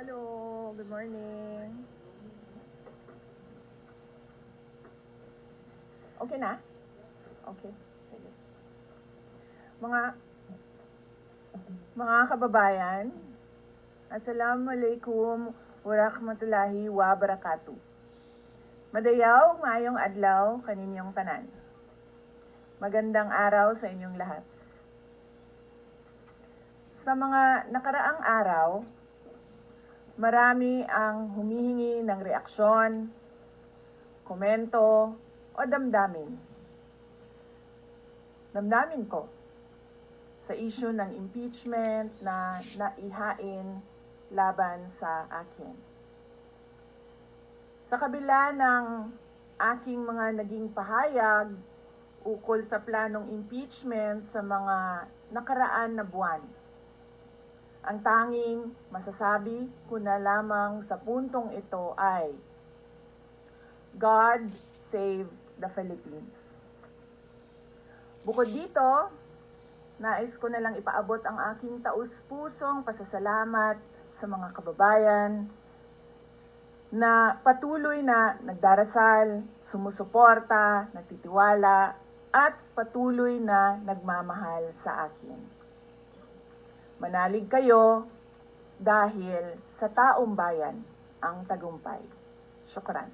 Hello, good morning. Okay na? Okay, sige. Mga kababayan, Assalamualaikum warahmatullahi wabarakatuh. Madayaw, maayong adlaw kaninyong tanan. Magandang araw sa inyong lahat. Sa mga nakaraang araw, marami ang humihingi ng reaksyon, komento, o damdamin. Damdamin ko sa issue ng impeachment na naihain laban sa akin. Sa kabila ng aking mga naging pahayag ukol sa planong impeachment sa mga nakaraan na buwan, ang tanging masasabi ko na lamang sa puntong ito ay God save the Philippines. Bukod dito, nais ko na lang ipaabot ang aking taus-pusong pasasalamat sa mga kababayan na patuloy na nagdarasal, sumusuporta, nagtitiwala, at patuloy na nagmamahal sa akin. Manalig kayo dahil sa taong bayan ang tagumpay. Syukran.